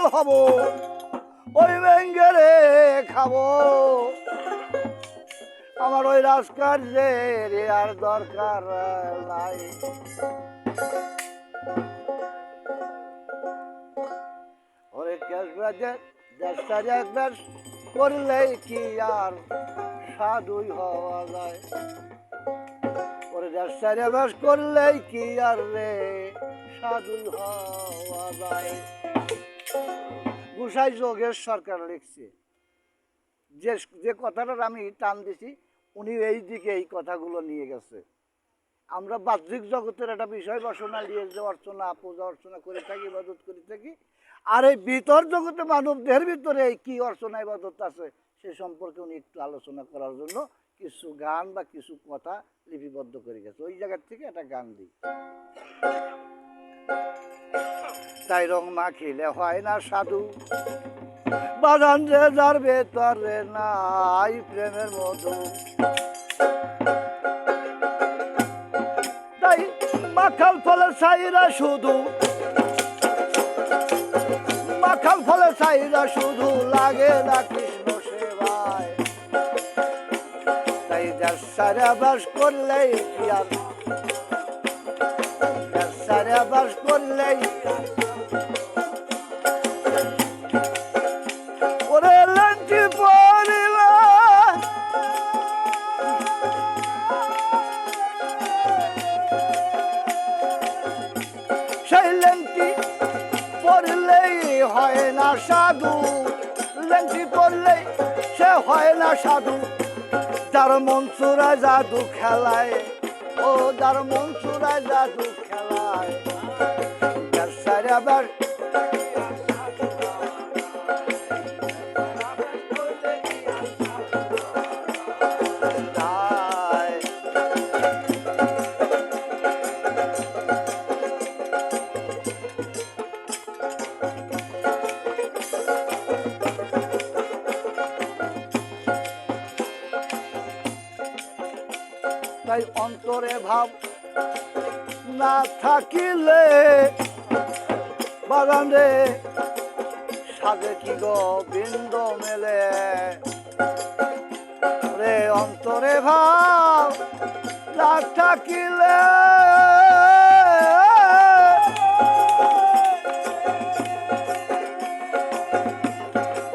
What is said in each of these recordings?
বিশাল হব ওই ব্যাঙ্গেরে খাবো আমার ওই রাজকার্যের আর দরকার নাই ওরে দেশটার একবার করলেই কি আর সাধুই হওয়া যায় ওরে দেশটার একবার করলেই কি আর রে সাধুই হওয়া যায় গোসাই যোগেশ সরকার লিখছে যে কথাটার আমি টান দিছি উনি এই দিকে এই কথাগুলো নিয়ে গেছে আমরা বাহ্যিক জগতের একটা বিষয় বাসনা নিয়ে যে অর্চনা পূজা অর্চনা করে থাকি ইবাদত করে থাকি আর এই ভিতর জগতে মানব দেহের ভিতরে কি অর্চনা ইবাদত আছে সে সম্পর্কে উনি একটু আলোচনা করার জন্য কিছু গান বা কিছু কথা লিপিবদ্ধ করে গেছে ওই জায়গার থেকে একটা গান দিই তাই রং মাখিলে হয় না সাধু বাজান যে যার ভেতরে নাই প্রেমের মধু তাই মাখাল ফলে চাইরা শুধু মাখাল ফলে চাইরা শুধু লাগে না কৃষ্ণ সেবায় তাই যার সারা বাস করলেই কি আর যার সারা বাস করলেই হয় না সাধু লেংটি করলে সে হয় না সাধু যার মন চূড়ায় জাদু খেলায় ও যার মন চূড়ায় জাদু খেলায় যার সারা বার তাই অন্তরে ভাব না থাকিলে বাগান রে সাজে কি গোবিন্দ মেলে রে অন্তরে ভাব না থাকিলে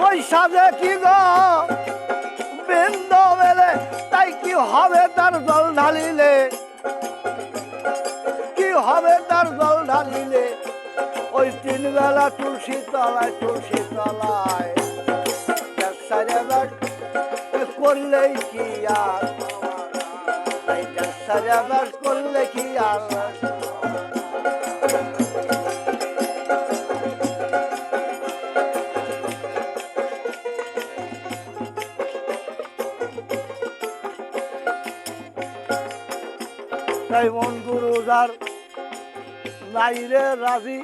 ওই সাজে কি গোবিন্দ মেলে তাই কি হবে তার জল ঢালিলে কি হবে তার জল ঢালিলে ওই তিন বেলা তুলসী তলায় করলেই কি আর তাই সারাবাস করলে কি আর তাই মন গুরু যার নাই রে রাজি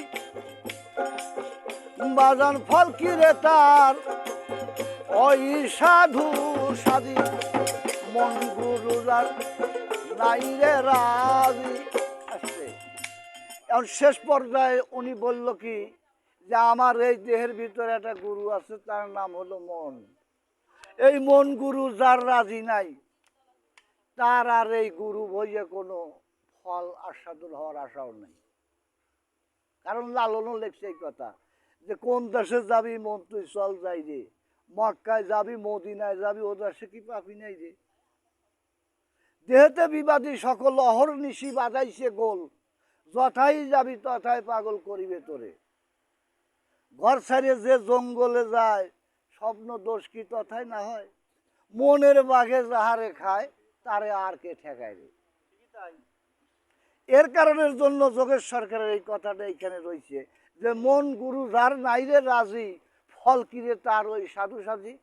বাজান ফল কি রে তার ওই সাধু সাধি মন গুরু যার নাই রে রাজি আসছে এখন শেষ পর্যায়ে উনি বলল কি যে আমার এই দেহের ভিতরে একটা গুরু আছে তার নাম হলো মন এই মন গুরু যার রাজি নাই তার আর এই গুরু বইয়ে কোনো ফল আস্বাদন হওয়ার আশাও নেই কারণ লালনও লেখছে এই কথা যে কোন দেশে যাবি মন তুই চল যাই রে মক্কায় যাবি মদিনায় যাবি ও দেশে কি পাবি নাই রে দেহেতে বিবাদী সকল অহর্নিশি বাজাইছে গোল যথাই যাবি তথায় পাগল করিবে তোরে ঘর ছাড়িয়ে যে জঙ্গলে যায় স্বপ্ন দোষ কি তথায় না হয় মনের বাঘে যাহারে খায় তারে আর কে ঠেকায় রে এর কারণের জন্য যোগেশ সরকারের এই কথাটা এখানে রয়েছে যে মন গুরু যার নাইরে রাজি ফল কিরে তার ওই সাধু সাধি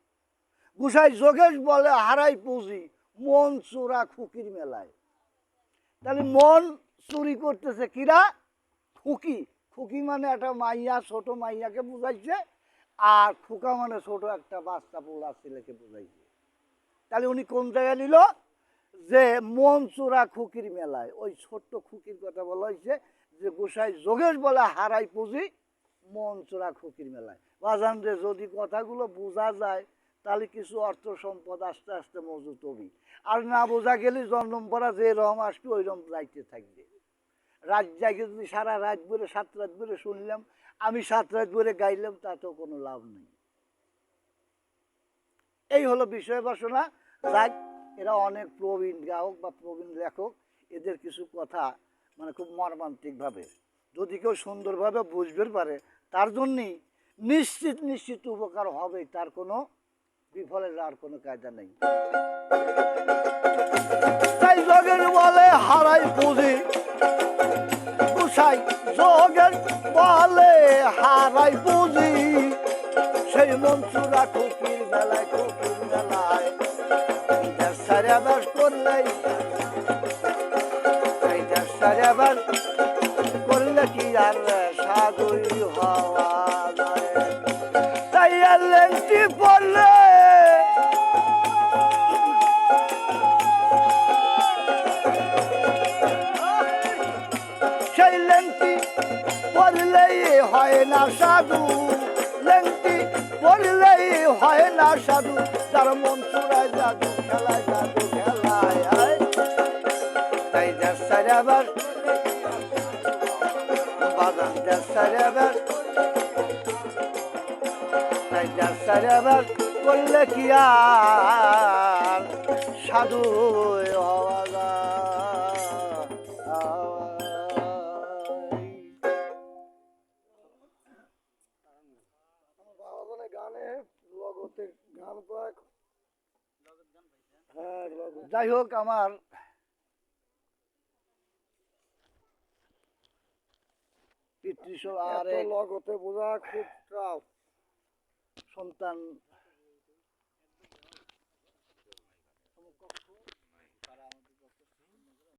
গুসাই যোগেশ বলে হারাই পুঁজি মন চোরা খুকির মেলায় তাহলে মন চুরি করতেছে কিরা খুকি খুকি মানে একটা মাইয়া ছোট মাইয়াকে বুঝাইছে আর খুকা মানে ছোট একটা বাচ্চা পোলা ছেলেকে বুঝাইছে তাহলে উনি কোন জায়গায় নিল যে মন চোরা খুকির মেলায় ওই ছোট্ট খুকির কথা বলা হয়েছে যে গোসাই যোগেশ বলে হারাই পুঁজি মন চোরা খুকির মেলায় বাজান রে যদি কথাগুলো বোঝা যায় তাহলে কিছু অর্থ সম্পদ আস্তে আস্তে মজুত হবি, আর না বোঝা গেলে জন্ম পড়া যে রকম আসবে ওই রকম যাইতে থাকবে। রাত জাগে যদি সারা রাত ভরে 7 রাত ভরে শুনলাম, আমি 7 রাত ভরে গাইলাম, তাতেও কোনো লাভ নেই। এই হলো বিষয় বাসনা। যাক, এরা অনেক প্রবীণ গায়ক বা প্রবীণ লেখক, এদের কিছু কথা মানে খুব মর্মান্তিক ভাবে যদি কেউ সুন্দরভাবে বুঝতে পারে, তার জন্যই নিশ্চিত নিশ্চিত উপকার হবে, তার কোনো বিফলে যাওয়ার কোনো কায়দা নেই। তাই জগের বলে হারাই পুঁজি, গুছাই জগের বলে হারাই পুঁজি, সেই মনসুরা খুকির মেলায় খুকির মেলায় সারা বাস করলেই সারা বাস করলে কি আর সাধুই হওয়া যায়। তাই লেংটি পড়লে সেই লেংটি পড়লেই হয় না সাধু, লেংটি পড়লেই হয় না সাধু, যার মন চূড়ায় জাদু খেলায় জাদু খেলায়। তাই দেশ সারাবার বাগান দেশ সারাবার, তাই দেশ সারাবার করলে কি আর সাধু হওয়া যায়। গানে লগতে গান পায়। যাই হোক, আমার পিতৃ আর লগতে বোঝা খুব সন্তান